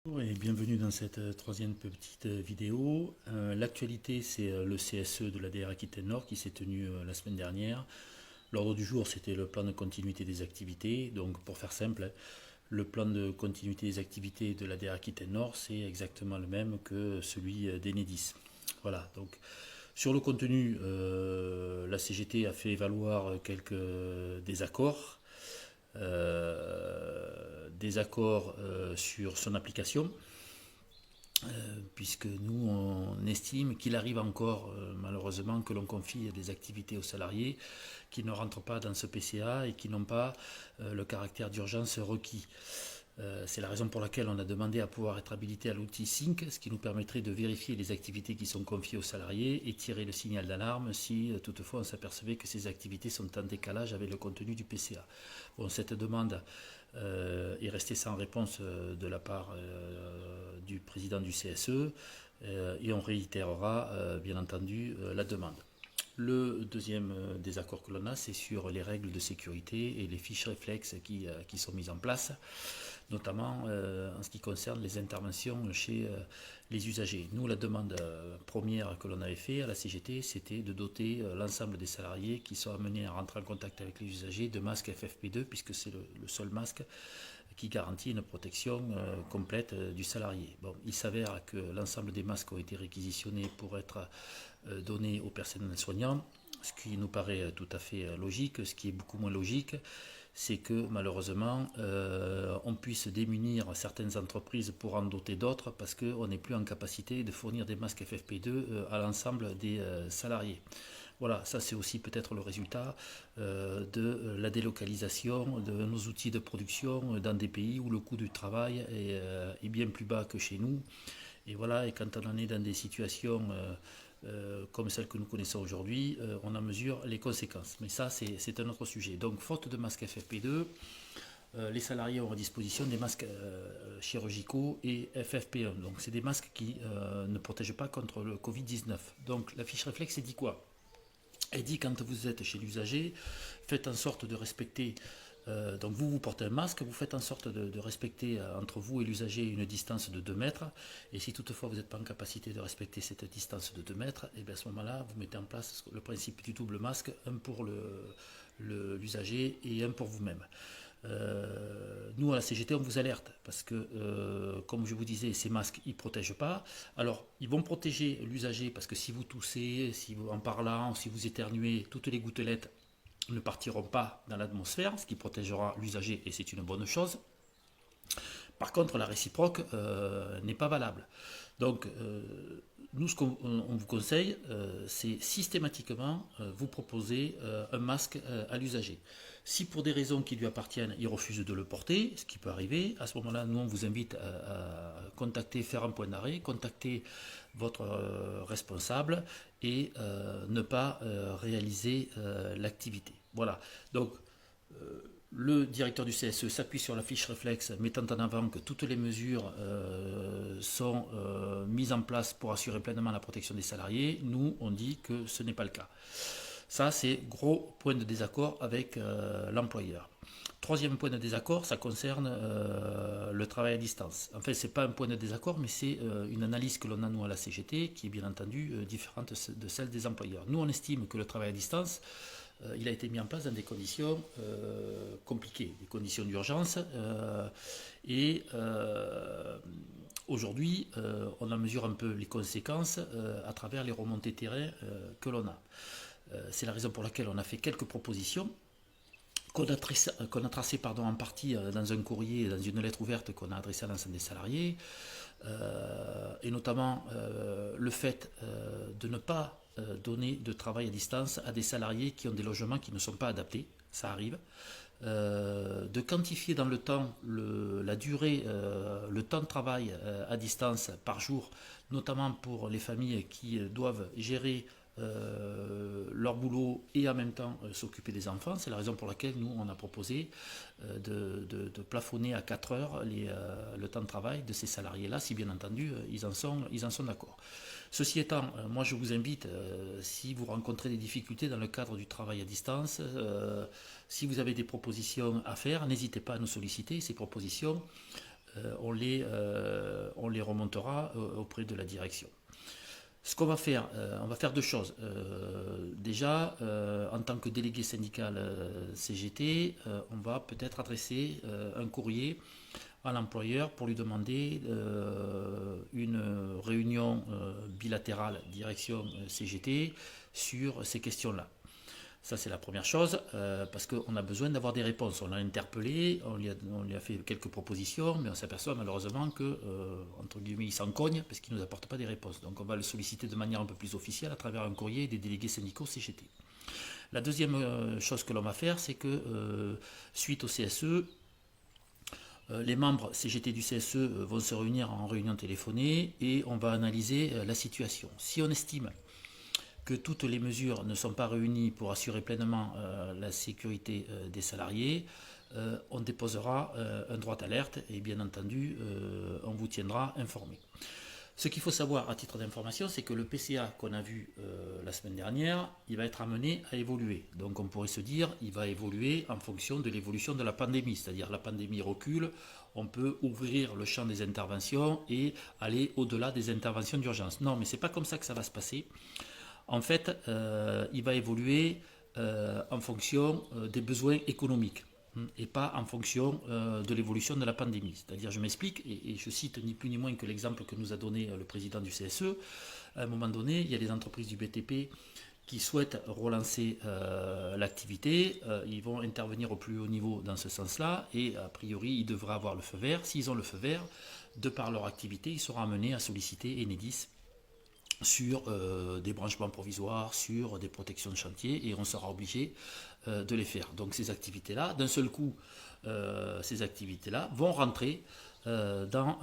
Bonjour et bienvenue dans cette troisième petite vidéo. L'actualité, c'est le CSE de la DR Aquitaine Nord qui s'est tenu la semaine dernière. L'ordre du jour, c'était le plan de continuité des activités. Donc, pour faire simple, le plan de continuité des activités de la DR Aquitaine Nord, c'est exactement le même que celui d'Enedis. Voilà, donc sur le contenu, la CGT a fait valoir quelques désaccords. Sur son application, puisque nous, on estime qu'il arrive encore, malheureusement, que l'on confie des activités aux salariés qui ne rentrent pas dans ce PCA et qui n'ont pas le caractère d'urgence requis. C'est la raison pour laquelle on a demandé à pouvoir être habilité à l'outil Sync, ce qui nous permettrait de vérifier les activités qui sont confiées aux salariés et tirer le signal d'alarme si toutefois on s'apercevait que ces activités sont en décalage avec le contenu du PCA. Bon, cette demande est restée sans réponse de la part du président du CSE et on réitérera bien entendu la demande. Le deuxième désaccord que l'on a, c'est sur les règles de sécurité et les fiches réflexes qui sont mises en place, notamment en ce qui concerne les interventions chez les usagers. Nous, la demande première que l'on avait fait à la CGT, c'était de doter l'ensemble des salariés qui sont amenés à rentrer en contact avec les usagers de masques FFP2, puisque c'est le seul masque qui garantit une protection complète du salarié. Bon, il s'avère que l'ensemble des masques ont été réquisitionnés pour être donnés au personnel soignant, ce qui nous paraît tout à fait logique. Ce qui est beaucoup moins logique, c'est que malheureusement on puisse démunir certaines entreprises pour en doter d'autres parce qu'on n'est plus en capacité de fournir des masques FFP2 à l'ensemble des salariés. Voilà, ça c'est aussi peut-être le résultat de la délocalisation de nos outils de production dans des pays où le coût du travail est bien plus bas que chez nous. Et voilà, et quand on en est dans des situations comme celle que nous connaissons aujourd'hui, on en mesure les conséquences. Mais ça, c'est un autre sujet. Donc, faute de masques FFP2, les salariés ont à disposition des masques chirurgicaux et FFP1. Donc, c'est des masques qui ne protègent pas contre le Covid-19. Donc, la fiche réflexe, elle dit quoi? Elle dit quand vous êtes chez l'usager, faites en sorte de respecter donc vous portez un masque, vous faites en sorte de respecter entre vous et l'usager une distance de 2 mètres. Et si toutefois vous n'êtes pas en capacité de respecter cette distance de 2 mètres, et bien à ce moment-là, vous mettez en place le principe du double masque, un pour l'usager et un pour vous-même. Nous à la CGT on vous alerte parce que comme je vous disais, ces masques ils ne protègent pas. Alors ils vont protéger l'usager parce que si vous toussez, si vous en parlant, si vous éternuez, toutes les gouttelettes ne partiront pas dans l'atmosphère, ce qui protégera l'usager et c'est une bonne chose. Par contre, la réciproque n'est pas valable. Donc, nous, ce qu'on vous conseille, c'est systématiquement vous proposer un masque à l'usager. Si pour des raisons qui lui appartiennent, il refuse de le porter, ce qui peut arriver, à ce moment-là, nous, on vous invite à contacter, faire un point d'arrêt, contacter votre responsable et ne pas réaliser l'activité. Voilà. Donc, le directeur du CSE s'appuie sur la fiche réflexe mettant en avant que toutes les mesures sont mises en place pour assurer pleinement la protection des salariés. Nous, on dit que ce n'est pas le cas. Ça, c'est gros point de désaccord avec l'employeur. Troisième point de désaccord, ça concerne le travail à distance. En fait, ce n'est pas un point de désaccord, mais c'est une analyse que l'on a nous à la CGT qui est bien entendu différente de celle des employeurs. Nous, on estime que le travail à distance, il a été mis en place dans des conditions compliquées, des conditions d'urgence. Et aujourd'hui, on en mesure un peu les conséquences à travers les remontées terrain que l'on a. C'est la raison pour laquelle on a fait quelques propositions qu'on a tracé en partie dans un courrier, dans une lettre ouverte qu'on a adressée à l'ensemble des salariés, et notamment le fait de ne pas donner de travail à distance à des salariés qui ont des logements qui ne sont pas adaptés, ça arrive, de quantifier dans le temps la durée, le temps de travail à distance par jour, notamment pour les familles qui doivent gérer leur boulot et en même temps s'occuper des enfants. C'est la raison pour laquelle nous on a proposé de plafonner à 4 heures le temps de travail de ces salariés-là, si bien entendu ils en sont d'accord. Ceci étant, moi je vous invite, si vous rencontrez des difficultés dans le cadre du travail à distance, si vous avez des propositions à faire, n'hésitez pas à nous solliciter. Ces propositions, on les remontera auprès de la direction. Ce qu'on va faire, on va faire deux choses. Déjà, en tant que délégué syndical CGT, on va peut-être adresser un courrier à l'employeur pour lui demander une réunion bilatérale direction CGT sur ces questions-là. Ça, c'est la première chose, parce qu'on a besoin d'avoir des réponses. On l'a interpellé, on lui a fait quelques propositions, mais on s'aperçoit malheureusement que, entre guillemets, il s'en cogne parce qu'il ne nous apporte pas des réponses. Donc on va le solliciter de manière un peu plus officielle à travers un courrier des délégués syndicaux CGT. La deuxième chose que l'on va faire, c'est que, suite au CSE, les membres CGT du CSE vont se réunir en réunion téléphonée et on va analyser la situation. Si on estime que toutes les mesures ne sont pas réunies pour assurer pleinement la sécurité des salariés, on déposera un droit d'alerte et bien entendu, on vous tiendra informé. Ce qu'il faut savoir à titre d'information, c'est que le PCA qu'on a vu la semaine dernière, il va être amené à évoluer. Donc on pourrait se dire, il va évoluer en fonction de l'évolution de la pandémie, c'est-à-dire la pandémie recule, on peut ouvrir le champ des interventions et aller au-delà des interventions d'urgence. Non, mais ce n'est pas comme ça que ça va se passer. En fait, il va évoluer en fonction des besoins économiques et pas en fonction de l'évolution de la pandémie. C'est-à-dire, je m'explique, et je cite ni plus ni moins que l'exemple que nous a donné le président du CSE. À un moment donné, il y a des entreprises du BTP qui souhaitent relancer l'activité. Ils vont intervenir au plus haut niveau dans ce sens-là, et a priori, ils devraient avoir le feu vert. S'ils ont le feu vert, de par leur activité, ils seront amenés à solliciter Enedis sur des branchements provisoires, sur des protections de chantier, et on sera obligé de les faire. Donc ces activités-là, d'un seul coup, ces activités-là vont rentrer dans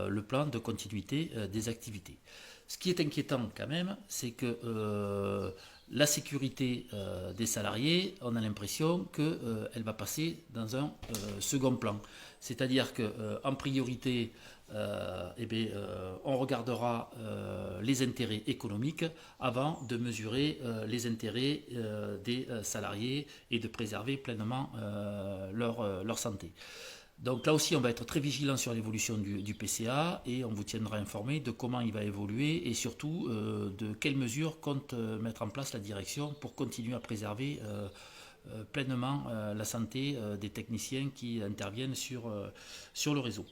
le plan de continuité des activités. Ce qui est inquiétant quand même, c'est que la sécurité des salariés, on a l'impression qu'elle va passer dans un second plan. C'est-à-dire qu'en priorité, on regardera les intérêts économiques avant de mesurer les intérêts des salariés et de préserver pleinement leur santé. Donc là aussi, on va être très vigilant sur l'évolution du PCA et on vous tiendra informé de comment il va évoluer et surtout de quelles mesures compte mettre en place la direction pour continuer à préserver pleinement la santé des techniciens qui interviennent sur le réseau.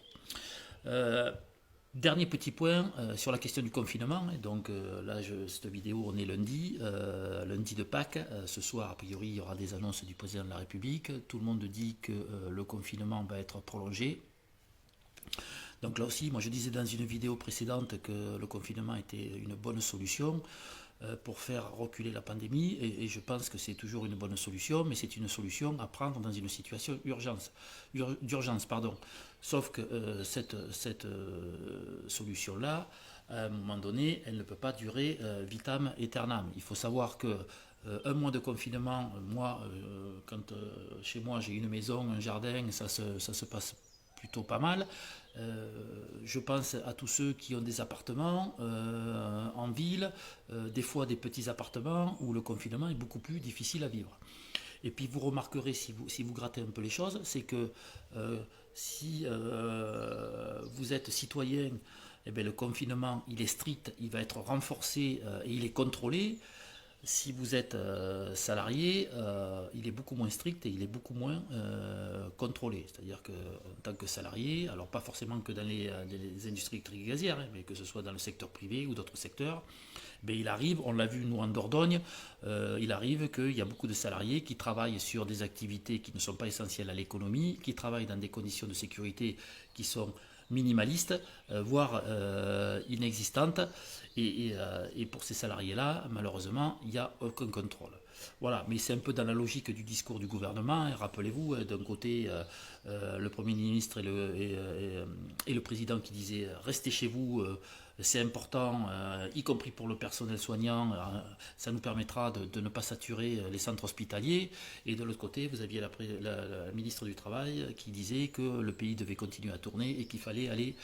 Dernier petit point sur la question du confinement. Et donc là, cette vidéo, on est lundi de Pâques. Ce soir, a priori, il y aura des annonces du président de la République. Tout le monde dit que le confinement va être prolongé. Donc là aussi, moi je disais dans une vidéo précédente que le confinement était une bonne solution pour faire reculer la pandémie, et je pense que c'est toujours une bonne solution, mais c'est une solution à prendre dans une situation d'urgence. Sauf que cette solution-là, à un moment donné, elle ne peut pas durer vitam aeternam. Il faut savoir que un mois de confinement, moi, quand chez moi j'ai une maison, un jardin, ça se passe plutôt pas mal. Je pense à tous ceux qui ont des appartements en ville, des fois des petits appartements où le confinement est beaucoup plus difficile à vivre. Et puis vous remarquerez, si vous grattez un peu les choses, c'est que si vous êtes citoyen, eh bien, le confinement il est strict, il va être renforcé et il est contrôlé. Si vous êtes salarié, il est beaucoup moins strict et il est beaucoup moins contrôlé. C'est-à-dire qu'en tant que salarié, alors pas forcément que dans les industries électriques et gazières, mais que ce soit dans le secteur privé ou d'autres secteurs, ben il arrive, on l'a vu nous en Dordogne, il arrive qu'il y a beaucoup de salariés qui travaillent sur des activités qui ne sont pas essentielles à l'économie, qui travaillent dans des conditions de sécurité qui sont minimalistes, voire inexistantes, et pour ces salariés-là, malheureusement, il n'y a aucun contrôle. Voilà, mais c'est un peu dans la logique du discours du gouvernement, et rappelez-vous, d'un côté, le Premier ministre et le Président qui disaient « restez chez vous », c'est important, y compris pour le personnel soignant, ça nous permettra de ne pas saturer les centres hospitaliers. Et de l'autre côté, vous aviez la ministre du Travail qui disait que le pays devait continuer à tourner et qu'il fallait aller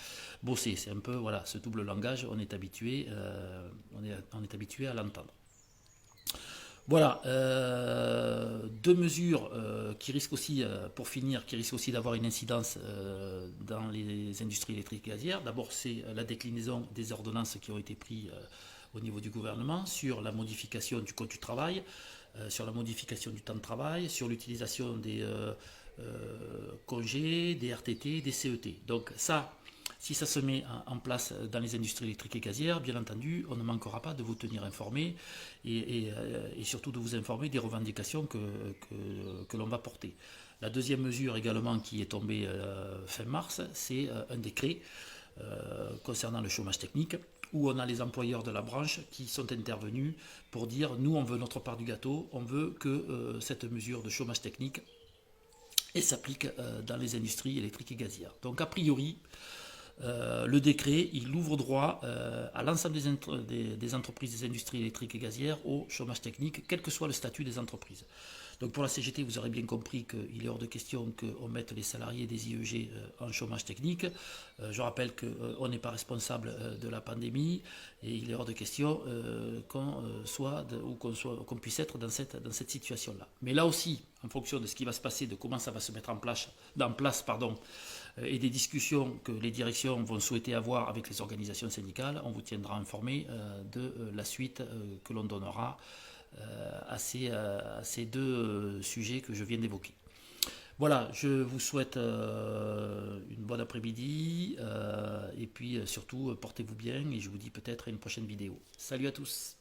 bosser. C'est un peu voilà, ce double langage, on est habitué à l'entendre. Voilà, deux mesures qui risquent aussi, pour finir, qui risquent aussi d'avoir une incidence dans les industries électriques et gazières. D'abord, c'est la déclinaison des ordonnances qui ont été prises au niveau du gouvernement sur la modification du code du travail, sur la modification du temps de travail, sur l'utilisation des congés, des RTT, des CET. Donc ça, si ça se met en place dans les industries électriques et gazières, bien entendu, on ne manquera pas de vous tenir informé et surtout de vous informer des revendications que l'on va porter. La deuxième mesure également qui est tombée fin mars, c'est un décret concernant le chômage technique, où on a les employeurs de la branche qui sont intervenus pour dire nous on veut notre part du gâteau, on veut que cette mesure de chômage technique s'applique dans les industries électriques et gazières. Donc a priori, le décret, il ouvre droit à l'ensemble des entreprises des industries électriques et gazières au chômage technique, quel que soit le statut des entreprises. Donc pour la CGT, vous aurez bien compris qu'il est hors de question qu'on mette les salariés des IEG en chômage technique. Je rappelle qu'on n'est pas responsable de la pandémie et il est hors de question qu'on puisse être dans cette situation-là. Mais là aussi, en fonction de ce qui va se passer, de comment ça va se mettre en place, et des discussions que les directions vont souhaiter avoir avec les organisations syndicales, on vous tiendra informé de la suite que l'on donnera à ces deux sujets que je viens d'évoquer. Voilà, je vous souhaite une bonne après-midi et puis surtout portez-vous bien et je vous dis peut-être à une prochaine vidéo. Salut à tous!